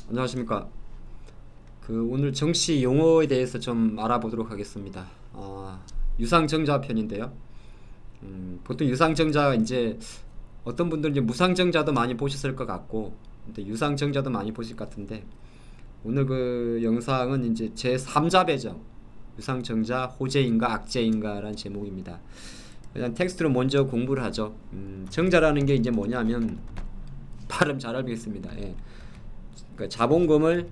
안녕하십니까. 오늘 정치 용어에 대해서 좀 알아보도록 하겠습니다. 유상증자 편인데요. 보통 유상증자 이제 어떤 분들은 이제 무상증자도 많이 보셨을 것 같고, 근데 유상증자도 많이 보실 것 같은데, 오늘 그 영상은 이제 제 3자 배정, 유상증자 호재인가 악재인가라는 제목입니다. 그냥 텍스트로 먼저 공부를 하죠. 정자라는 게 이제 뭐냐면 발음 잘 알겠습니다. 예. 그러니까 자본금을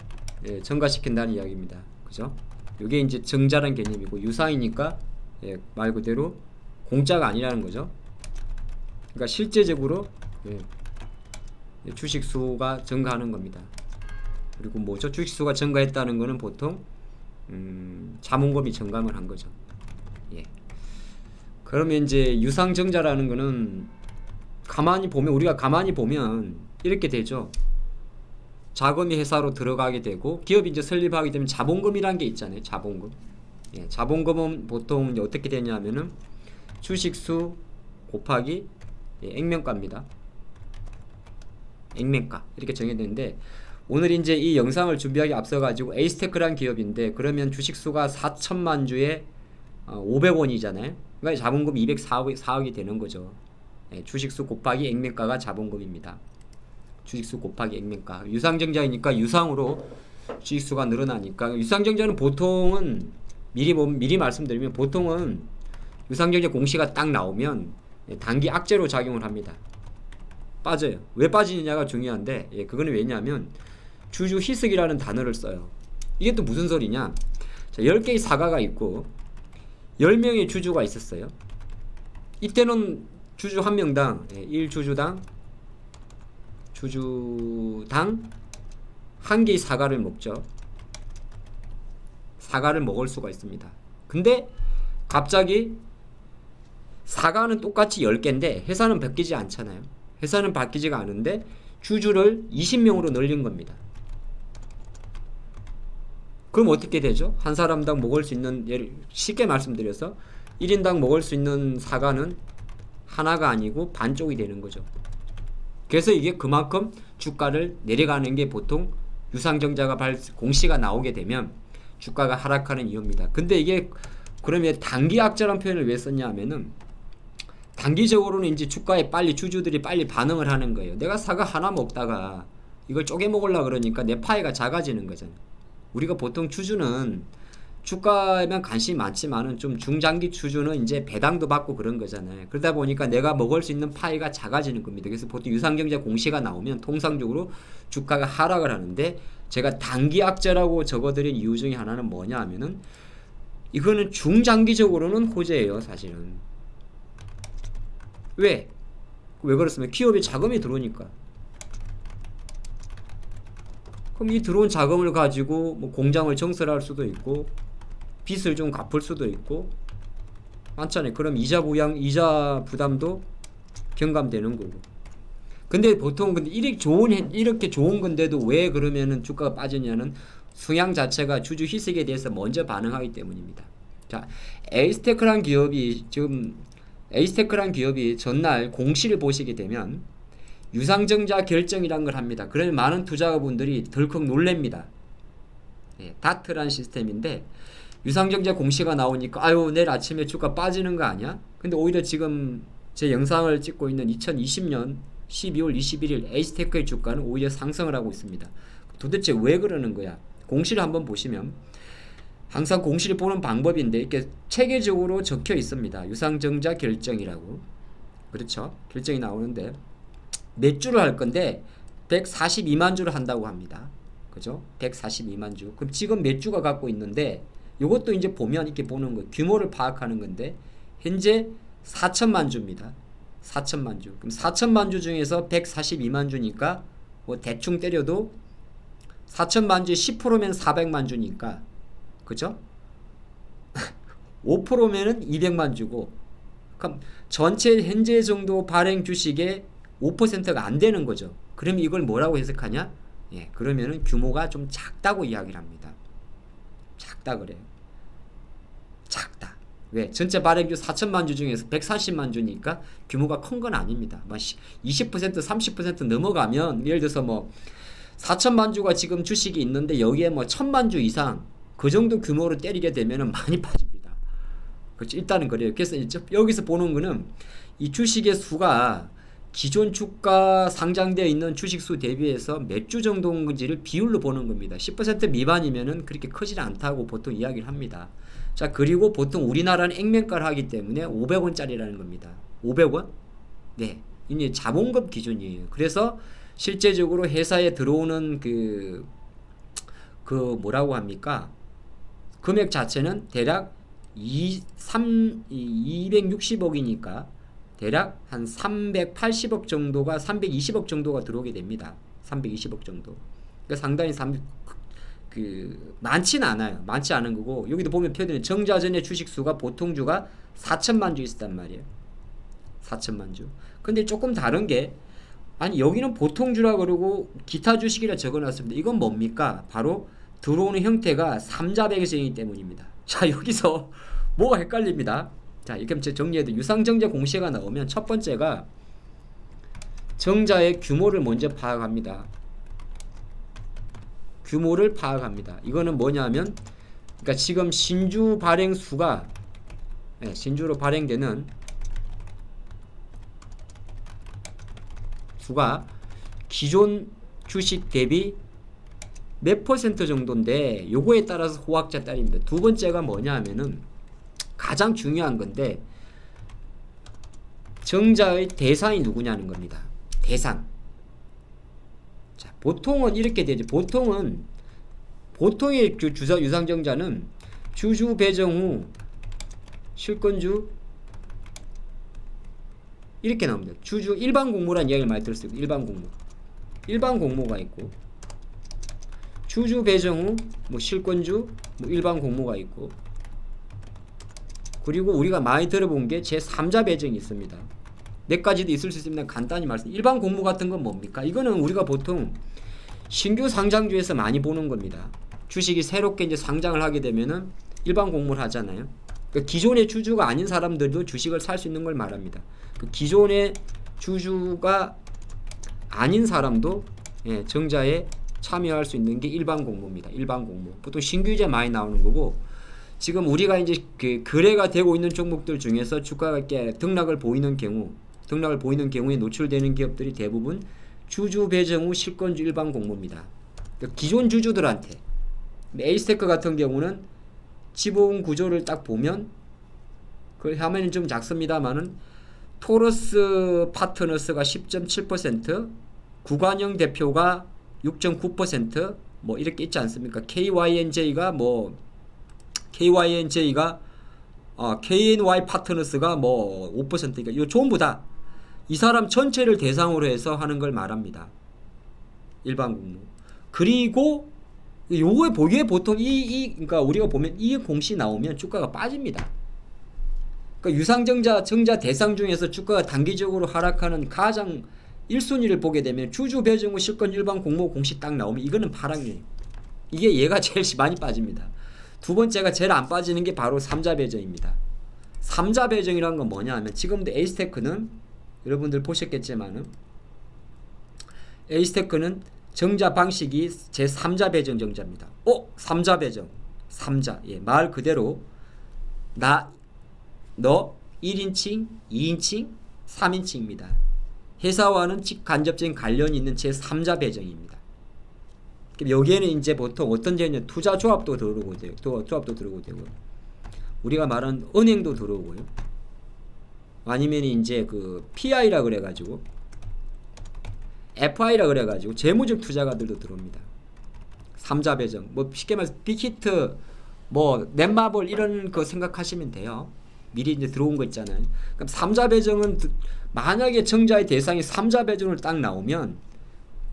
증가시킨다는 이야기입니다. 그죠? 이게 이제 정자라는 개념이고, 유상이니까 말 그대로 공짜가 아니라는 거죠. 그러니까 실제적으로 주식 수가 증가하는 겁니다. 그리고 뭐죠? 주식 수가 증가했다는 거는 보통 자본금이 증감을 한 거죠. 예. 그러면 이제 유상증자라는 거는 우리가 가만히 보면 이렇게 되죠. 자금이 회사로 들어가게 되고, 기업이 이제 설립하게 되면 자본금이라는 게 있잖아요. 자본금. 자본금은 보통 이제 어떻게 되냐면은 주식수 곱하기 액면가입니다. 액면가 이렇게 정해졌는데, 오늘 이제 이 영상을 준비하기 앞서 가지고 에이스테크란 기업인데, 그러면 주식수가 4천만 주에 500원이잖아요. 그러니까 자본금 204억이 되는 거죠. 주식수 곱하기 액면가가 자본금입니다. 주식수 곱하기 액면가. 유상증자이니까 유상으로 주식수가 늘어나니까, 유상증자는 보통은 미리 말씀드리면, 보통은 유상증자 공시가 딱 나오면 단기 악재로 작용을 합니다. 빠져요. 왜 빠지느냐가 중요한데, 그거는 왜냐하면 주주 희석이라는 단어를 써요. 이게 또 무슨 소리냐? 자, 10개의 사과가 있고 10명의 주주가 있었어요. 이때는 주주 한 명당 1주주당 한 개의 사과를 먹죠. 사과를 먹을 수가 있습니다. 근데 갑자기 사과는 똑같이 10개인데 회사는 바뀌지 않잖아요. 회사는 바뀌지가 않은데 주주를 20명으로 늘린 겁니다. 그럼 어떻게 되죠? 한 사람당 먹을 수 있는, 쉽게 말씀드려서 1인당 먹을 수 있는 사과는 하나가 아니고 반쪽이 되는 거죠. 그래서 이게 그만큼 주가를 내려가는 게 보통 유상증자가 공시가 나오게 되면 주가가 하락하는 이유입니다. 근데 이게 그러면 단기 악재라는 표현을 왜 썼냐 하면은, 단기적으로는 이제 주가에 주주들이 빨리 반응을 하는 거예요. 내가 사과 하나 먹다가 이걸 쪼개 먹으려고 그러니까 내 파이가 작아지는 거잖아요. 우리가 보통 주주는 주가에만 관심이 많지만은 좀 중장기 주주는 이제 배당도 받고 그런 거잖아요. 그러다 보니까 내가 먹을 수 있는 파이가 작아지는 겁니다. 그래서 보통 유상증자 공시가 나오면 통상적으로 주가가 하락을 하는데, 제가 단기 악재라고 적어드린 이유 중에 하나는 뭐냐 하면은, 이거는 중장기적으로는 호재예요, 사실은. 왜 그렇습니까? 기업에 자금이 들어오니까. 그럼 이 들어온 자금을 가지고 뭐 공장을 정설할 수도 있고, 빚을 좀 갚을 수도 있고 많잖아요. 그럼 이자 부담도 경감되는 거고. 근데 보통 이렇게 좋은 건데도 왜 그러면은 주가가 빠지냐는, 성향 자체가 주주 희석에 대해서 먼저 반응하기 때문입니다. 자, 에이스테크란 기업이 전날 공시를 보시게 되면 유상증자 결정이란 걸 합니다. 그러면 많은 투자자분들이 덜컥 놀랍니다. 다트란 시스템인데, 유상증자 공시가 나오니까 아유, 내일 아침에 주가 빠지는 거 아니야? 근데 오히려 지금 제 영상을 찍고 있는 2020년 12월 21일 에이스테크의 주가는 오히려 상승을 하고 있습니다. 도대체 왜 그러는 거야? 공시를 한번 보시면, 항상 공시를 보는 방법인데 이렇게 체계적으로 적혀 있습니다. 유상증자 결정이라고. 그렇죠? 결정이 나오는데 몇 주를 할 건데 142만 주를 한다고 합니다. 그죠? 142만 주. 그럼 지금 몇 주가 갖고 있는데, 이것도 이제 보면 이렇게 보는 거, 규모를 파악하는 건데, 현재 4천만 주입니다. 4천만 주. 그럼 4천만 주 중에서 142만 주니까 뭐 대충 때려도 4천만 주에 10%면 400만 주니까, 그죠? 5%면은 200만 주고, 그럼 전체 현재 정도 발행 주식의 5%가 안 되는 거죠. 그럼 이걸 뭐라고 해석하냐? 그러면은 규모가 좀 작다고 이야기를 합니다. 작다 그래요. 작다. 왜? 전체 발행주 4천만 주 중에서 140만 주니까 규모가 큰 건 아닙니다. 20% 30% 넘어가면, 예를 들어서 뭐 4천만 주가 지금 주식이 있는데 여기에 뭐 1,000만 주 이상 그 정도 규모로 때리게 되면은 많이 빠집니다. 그렇죠. 일단은 그래요. 그래서 여기서 보는 거는 이 주식의 수가 기존 주가 상장되어 있는 주식 수 대비해서 몇 주 정도인지를 비율로 보는 겁니다. 10% 미만이면은 그렇게 크지 않다고 보통 이야기를 합니다. 자, 그리고 보통 우리나라는 액면가를 하기 때문에 500원짜리라는 겁니다. 500원? 네. 이게 자본금 기준이에요. 그래서 실제적으로 회사에 들어오는 그 뭐라고 합니까? 금액 자체는 대략 260억이니까 대략 한 380억 정도가 320억 정도가 들어오게 됩니다. 320억 정도. 그러니까 상당히 많지는 않아요. 많지 않은 거고 여기도 보면 표현이 정자전의 주식 수가 보통 주가 4천만 주 있었단 말이에요. 4천만 주. 근데 조금 다른 게 아니 여기는 보통 주라 그러고 기타 주식이라 적어놨습니다. 이건 뭡니까? 바로 들어오는 형태가 3자 배경이기 때문입니다. 자, 여기서 뭐가 헷갈립니다. 자, 이렇게 정리해도 유상정자 공시가 나오면 첫 번째가 정자의 규모를 먼저 파악합니다. 규모를 파악합니다. 이거는 뭐냐면 그러니까 지금 신주 발행 수가 신주로 발행되는 수가 기존 주식 대비 몇 퍼센트 정도인데 요거에 따라서 호학자 따릅니다. 두 번째가 뭐냐 하면은 가장 중요한 건데 정자의 대상이 누구냐는 겁니다. 대상. 자, 보통은 이렇게 되죠. 보통의 유상정자는 주주 배정 후 실권주 이렇게 나옵니다. 주주 일반 공모란 이야기를 많이 들었어요. 일반 공모가 있고 주주 배정 후 뭐 실권주 뭐 일반 공모가 있고 그리고 우리가 많이 들어본 게 제3자 배정이 있습니다. 몇 가지도 있을 수 있습니다. 간단히 말씀. 일반 공모 같은 건 뭡니까? 이거는 우리가 보통 신규 상장주에서 많이 보는 겁니다. 주식이 새롭게 이제 상장을 하게 되면은 일반 공모를 하잖아요. 그러니까 기존의 주주가 아닌 사람들도 주식을 살 수 있는 걸 말합니다. 그 기존의 주주가 아닌 사람도 정자에 참여할 수 있는 게 일반 공모입니다. 일반 공모. 보통 신규제 많이 나오는 거고 지금 우리가 이제 그 거래가 되고 있는 종목들 중에서 주가가 이렇게 등락을 보이는 경우에 노출되는 기업들이 대부분 주주 배정 후 실권주 일반 공모입니다. 그러니까 기존 주주들한테 에이스테크 같은 경우는 지분 구조를 딱 보면 그 화면이 좀 작습니다만은 토러스 파트너스가 10.7%, 구관영 대표가 6.9%, 뭐 이렇게 있지 않습니까? KNY 파트너스가 뭐 5%니까 이거 전부 다 이 사람 전체를 대상으로 해서 하는 걸 말합니다. 일반 공모. 그리고 요거에 보기에 보통 그러니까 우리가 보면 이 공시 나오면 주가가 빠집니다. 그러니까 유상정자 대상 중에서 주가가 단기적으로 하락하는 가장 1순위를 보게 되면 주주 배정 후 실권 일반 공모 공시 딱 나오면 이거는 파랑이에요. 이게 얘가 제일 많이 빠집니다. 두 번째가 제일 안 빠지는 게 바로 3자 배정입니다. 3자 배정이라는 건 뭐냐 하면 지금도 에이스테크는 여러분들 보셨겠지만은 에이스테크는 정자 방식이 제3자 배정 정자입니다. 3자 배정. 3자. 예, 말 그대로 너 1인칭, 2인칭, 3인칭입니다. 회사와는 직간접적인 관련이 있는 제3자 배정입니다. 여기에는 이제 보통 어떤 제냐 투자 조합도 들어오고 돼요. 조합도 들어오고 되고 우리가 말하는 은행도 들어오고요. 아니면 이제 그 PI라 그래가지고 FI라 그래가지고 재무적 투자가들도 들어옵니다. 3자 배정. 뭐 쉽게 말해서 빅히트, 뭐 넷마블 이런 거 생각하시면 돼요. 미리 이제 들어온 거 있잖아요. 그럼 3자 배정은 만약에 정자의 대상이 3자 배정을 딱 나오면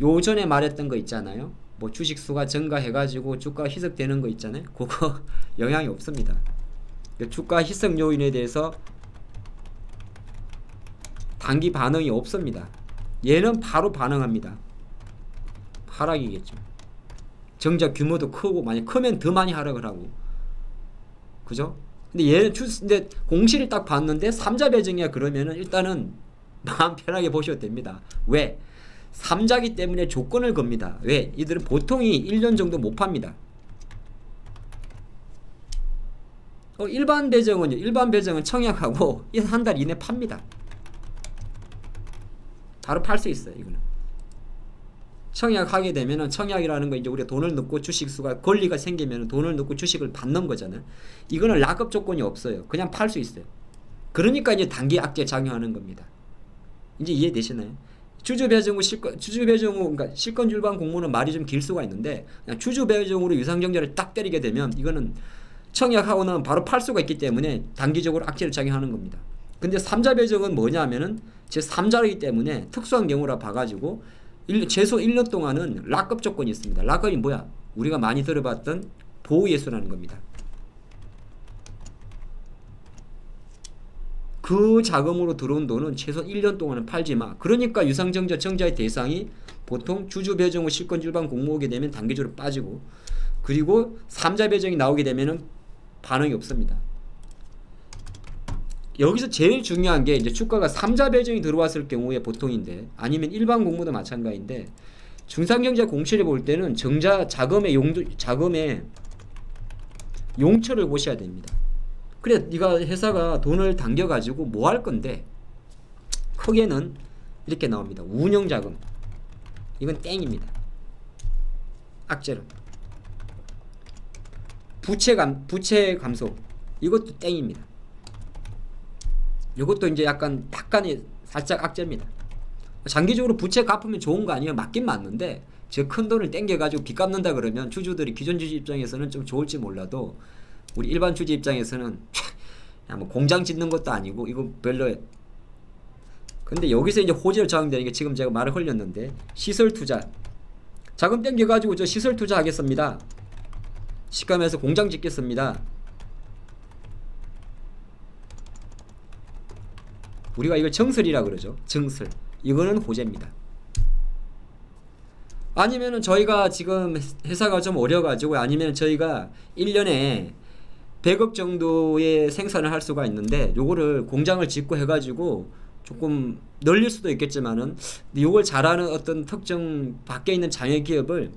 요전에 말했던 거 있잖아요. 뭐 주식 수가 증가해가지고 주가 희석되는 거 있잖아요. 그거 영향이 없습니다. 주가 희석 요인에 대해서 단기 반응이 없습니다. 얘는 바로 반응합니다. 하락이겠죠. 정자 규모도 크고 만약 크면 더 많이 하락을 하고, 그죠? 근데 얘는 근데 공시를 딱 봤는데 3자 배정이야 그러면은 일단은 마음 편하게 보셔도 됩니다. 왜? 삼자기 때문에 조건을 겁니다. 왜? 이들은 보통이 1년 정도 못 팝니다. 일반 배정은요. 일반 배정은 청약하고 한 달 이내 팝니다. 바로 팔 수 있어요. 이거는 청약하게 되면은, 청약이라는 거 이제 우리가 돈을 넣고 주식수가 권리가 생기면 돈을 넣고 주식을 받는 거잖아요. 이거는 락업 조건이 없어요. 그냥 팔 수 있어요. 그러니까 이제 단기 악재 작용하는 겁니다. 이제 이해되시나요? 주주배정 후 그러니까 실권줄반 공모는 말이 좀 길 수가 있는데, 그냥 주주배정으로 유상증자를 딱 때리게 되면 이거는 청약하고는 바로 팔 수가 있기 때문에 단기적으로 악재를 작용하는 겁니다. 근데 3자 배정은 뭐냐면은 제 3자이기 때문에 특수한 경우라 봐가지고 최소 1년 동안은 락업 조건이 있습니다. 락업이 뭐야? 우리가 많이 들어봤던 보호예수라는 겁니다. 그 자금으로 들어온 돈은 최소 1년 동안은 팔지 마. 그러니까 유상증자 정자의 대상이 보통 주주 배정 후 실권줄반 공모하게 되면 단기적으로 빠지고, 그리고 3자 배정이 나오게 되면은 반응이 없습니다. 여기서 제일 중요한 게 이제 주가가 3자 배정이 들어왔을 경우에 보통인데, 아니면 일반 공모도 마찬가지인데, 중상경제 공시를 볼 때는 정자 자금의 용처를 보셔야 됩니다. 그래, 네가 회사가 돈을 당겨 가지고 뭐 할 건데, 크게는 이렇게 나옵니다. 운영 자금. 이건 땡입니다. 악재로. 부채 감소. 이것도 땡입니다. 이것도 이제 약간의 살짝 악재입니다. 장기적으로 부채 갚으면 좋은 거 아니에요? 맞긴 맞는데, 저 큰 돈을 땡겨가지고 빚 갚는다 그러면 주주들이, 기존 주주 입장에서는 좀 좋을지 몰라도 우리 일반 주주 입장에서는 뭐 공장 짓는 것도 아니고 이거 별로. 근데 여기서 이제 호재를 적용되는 게, 지금 제가 말을 흘렸는데, 시설 투자. 자금 땡겨가지고 저 시설 투자 하겠습니다. 시감에서 공장 짓겠습니다. 우리가 이걸 정설이라 그러죠. 정설. 이거는 호재입니다. 아니면은 저희가 지금 회사가 좀 어려가지고, 아니면 저희가 1년에 100억 정도의 생산을 할 수가 있는데, 요거를 공장을 짓고 해가지고 조금 늘릴 수도 있겠지만은, 요걸 잘하는 어떤 특정 밖에 있는 장외기업을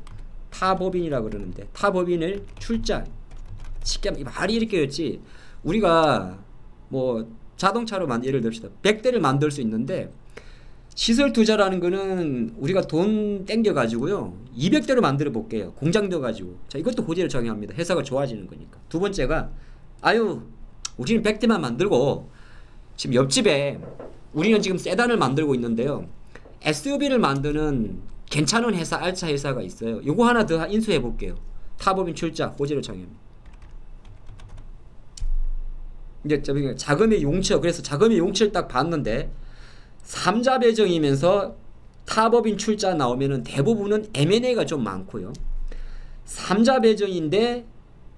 타법인이라 그러는데, 타법인을 출자, 쉽게 말이 이렇게 했지, 우리가 뭐 자동차로 예를 듭시다. 100대를 만들 수 있는데, 시설 투자라는 거는 우리가 돈 땡겨 가지고요 200대로 만들어 볼게요. 공장 더 가지고. 자, 이것도 호재를 적용합니다. 회사가 좋아지는 거니까. 두 번째가, 우리는 100대만 만들고, 지금 옆집에 우리는 지금 세단을 만들고 있는데요, SUV를 만드는 괜찮은 회사, 알차 회사가 있어요. 요거 하나 더 인수해 볼게요. 타법인 출자, 호재를 적용합니다. 이제 자금의 용처. 그래서 자금의 용처를 딱 봤는데, 3자 배정이면서 타법인 출자 나오면은 대부분은 M&A가 좀 많고요. 3자 배정인데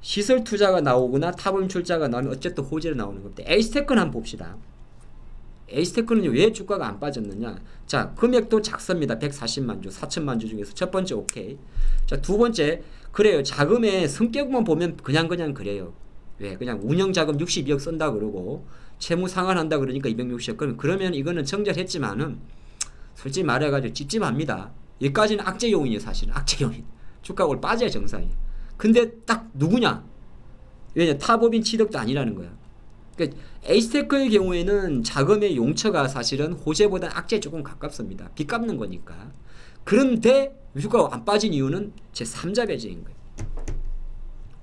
시설 투자가 나오거나 타법인 출자가 나오면 어쨌든 호재로 나오는 겁니다. 에이스테크는 한번 봅시다. 에이스테크는 왜 주가가 안 빠졌느냐? 자, 금액도 작습니다. 140만 주, 4천만 주 중에서 첫 번째 오케이. 자, 두 번째, 그래요. 자금의 성격만 보면 그냥 그래요. 왜? 그냥 운영 자금 62억 쓴다 그러고 채무 상환한다 그러니까 260억. 그러면 이거는 정절했지만은 솔직히 말해가지고 찝찝합니다. 여기까지는 악재 요인이에요. 사실은 악재 요인. 주가가 올 빠져야 정상이에요. 근데 딱 누구냐? 왜냐? 타법인 취득도 아니라는 거야. 그러니까 에이스테크의 경우에는 자금의 용처가 사실은 호재보다 악재에 조금 가깝습니다. 빚 갚는 거니까. 그런데 주가가 안 빠진 이유는 제 3자 배제인 거예요.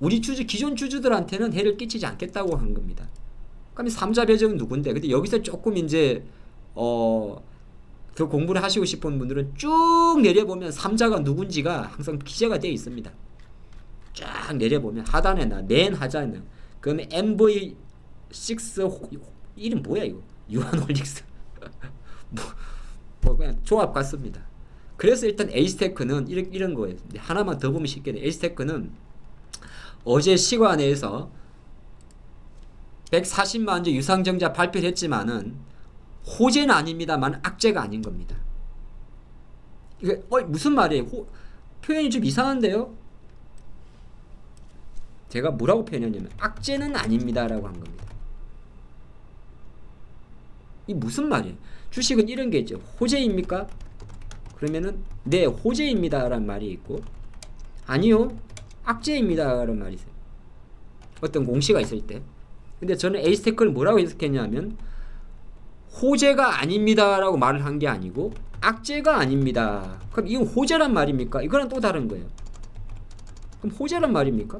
우리 기존 주주들한테는 해를 끼치지 않겠다고 한 겁니다. 그럼 3자 배정은 누군데? 근데 여기서 조금 이제 그 공부를 하시고 싶은 분들은 쭉 내려보면 3자가 누군지가 항상 기재가 되어 있습니다. 쫙 내려보면 하단에 맨 하단에 그러면 MV6 이름 뭐야 이거? 유한홀릭스 뭐 그냥 조합 같습니다. 그래서 일단 에이스테크는 이런 거예요. 하나만 더 보면 쉽게 돼. 에이스테크는 어제 시간에서 140만 주 유상증자 발표를 했지만은 호재는 아닙니다만 악재가 아닌 겁니다. 이게 무슨 말이에요? 표현이 좀 이상한데요? 제가 뭐라고 표현했냐면 악재는 아닙니다라고 한 겁니다. 이 무슨 말이에요? 주식은 이런 게 있죠. 호재입니까? 그러면은 네 호재입니다 라는 말이 있고, 아니요 악재입니다 라는 말이 있어요. 어떤 공시가 있을 때. 근데 저는 에이스테크를 뭐라고 해석했냐면 호재가 아닙니다 라고 말을 한 게 아니고 악재가 아닙니다. 그럼 이건 호재란 말입니까? 이거는 또 다른 거예요. 그럼 호재란 말입니까?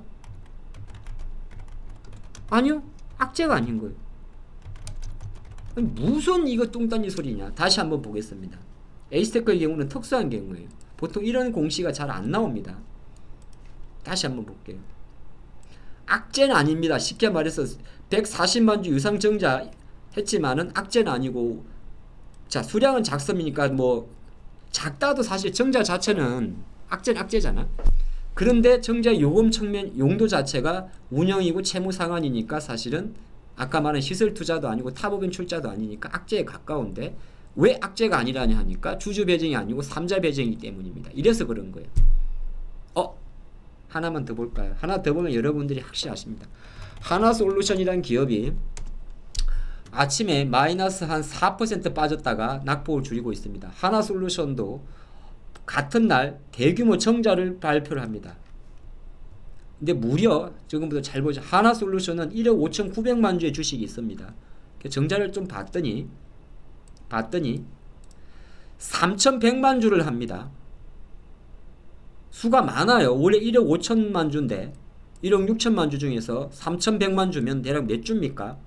아니요 악재가 아닌 거예요. 아니, 무슨 이거 뚱딴지 소리냐. 다시 한번 보겠습니다. 에이스테크의 경우는 특수한 경우예요. 보통 이런 공시가 잘 안 나옵니다. 다시 한번 볼게요. 악재는 아닙니다. 쉽게 말해서 140만 주 유상증자 했지만은 악재는 아니고, 자 수량은 작습이니까 뭐 작다도 사실 정자 자체는 악재는 악재잖아. 그런데 정자 요금 측면 용도 자체가 운영이고 채무 상환이니까 사실은 아까 말한 시설 투자도 아니고 타법인 출자도 아니니까 악재에 가까운데, 왜 악재가 아니라냐 하니까 주주 배정이 아니고 삼자 배정이기 때문입니다. 이래서 그런 거예요. 하나만 더 볼까요? 하나 더 보면 여러분들이 확실히 아십니다. 하나솔루션이라는 기업이 아침에 마이너스 한 4% 빠졌다가 낙폭을 줄이고 있습니다. 하나솔루션도 같은 날 대규모 정자를 발표를 합니다. 근데 무려 지금부터 잘 보죠. 하나솔루션은 1억 5,900만 주의 주식이 있습니다. 정자를 좀 봤더니 3,100만 주를 합니다. 수가 많아요. 원래 1억 5천만 주인데 1억 6천만 주 중에서 3,100만 주면 대략 몇 주입니까?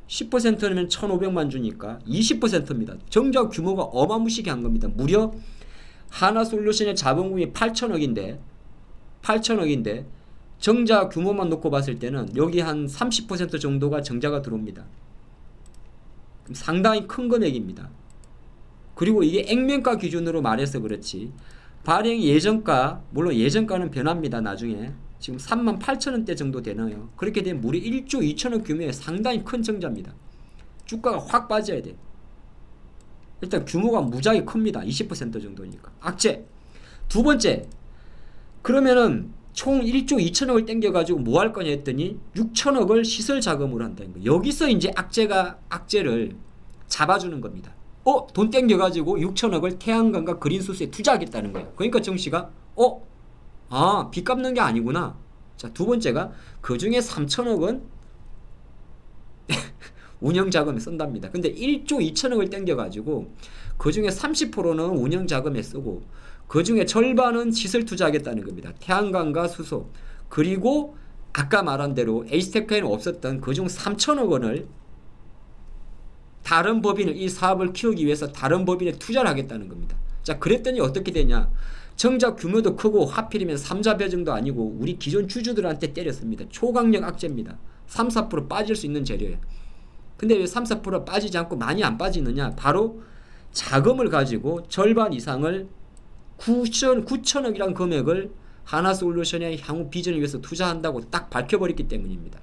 10%면 1,500만 주니까 20%입니다. 정자 규모가 어마무시하게 한 겁니다. 무려 하나솔루션의 자본금이 8천억인데 정자 규모만 놓고 봤을 때는 여기 한 30% 정도가 정자가 들어옵니다. 그럼 상당히 큰 금액입니다. 그리고 이게 액면가 기준으로 말해서 그렇지 발행 예정가, 물론 예정가는 변합니다. 나중에 지금 38,000원대 정도 되나요? 그렇게 되면 무려 1조 2천억 규모의 상당히 큰 정자입니다. 주가가 확 빠져야 돼요. 일단 규모가 무지하게 큽니다. 20% 정도니까. 악재. 두 번째, 그러면은 총 1조 2천억을 땡겨가지고 뭐 할 거냐 했더니 6천억을 시설 자금으로 한다는 거예요. 여기서 이제 악재를 잡아주는 겁니다. 돈 땡겨가지고 6천억을 태양광과 그린소스에 투자하겠다는 거예요. 그러니까 정씨가 빚 갚는 게 아니구나. 자, 두 번째가 그 중에 3천억은 운영자금에 쓴답니다. 근데 1조 2천억을 땡겨가지고 그 중에 30%는 운영자금에 쓰고 그 중에 절반은 시설 투자하겠다는 겁니다. 태양광과 수소, 그리고 아까 말한 대로 에이스테크에는 없었던 그중 3천억 원을 다른 법인을, 이 사업을 키우기 위해서 다른 법인에 투자를 하겠다는 겁니다. 자, 그랬더니 어떻게 되냐. 정작 규모도 크고 하필이면 3자 배정도 아니고 우리 기존 주주들한테 때렸습니다. 초강력 악재입니다. 3, 4% 빠질 수 있는 재료예요. 근데 왜 3, 4% 빠지지 않고 많이 안 빠지느냐. 바로 자금을 가지고 절반 이상을 9천억이라는 금액을 하나솔루션의 향후 비전을 위해서 투자한다고 딱 밝혀버렸기 때문입니다.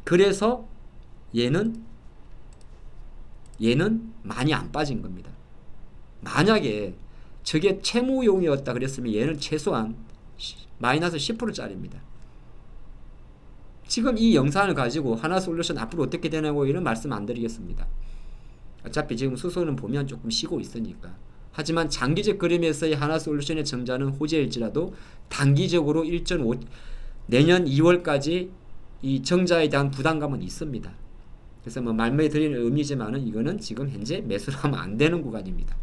그래서 얘는 많이 안 빠진 겁니다. 만약에 저게 채무용이었다 그랬으면 얘는 최소한 마이너스 10%짜리입니다. 지금 이 영상을 가지고 하나솔루션 앞으로 어떻게 되냐고 이런 말씀 안 드리겠습니다. 어차피 지금 수소는 보면 조금 쉬고 있으니까. 하지만 장기적 그림에서의 하나솔루션의 정자는 호재일지라도 단기적으로 내년 2월까지 이 정자에 대한 부담감은 있습니다. 그래서 뭐 말씀에 드리는 의미지만은 이거는 지금 현재 매수를 하면 안 되는 구간입니다.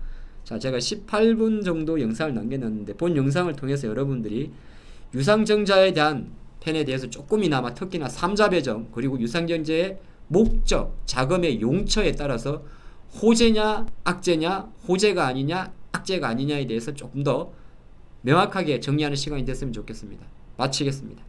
자, 제가 18분 정도 영상을 남겨놨는데 본 영상을 통해서 여러분들이 유상증자에 대한 펜에 대해서 조금이나마 특히나 3자 배정 그리고 유상증자의 목적, 자금의 용처에 따라서 호재냐 악재냐, 호재가 아니냐 악재가 아니냐에 대해서 조금 더 명확하게 정리하는 시간이 됐으면 좋겠습니다. 마치겠습니다.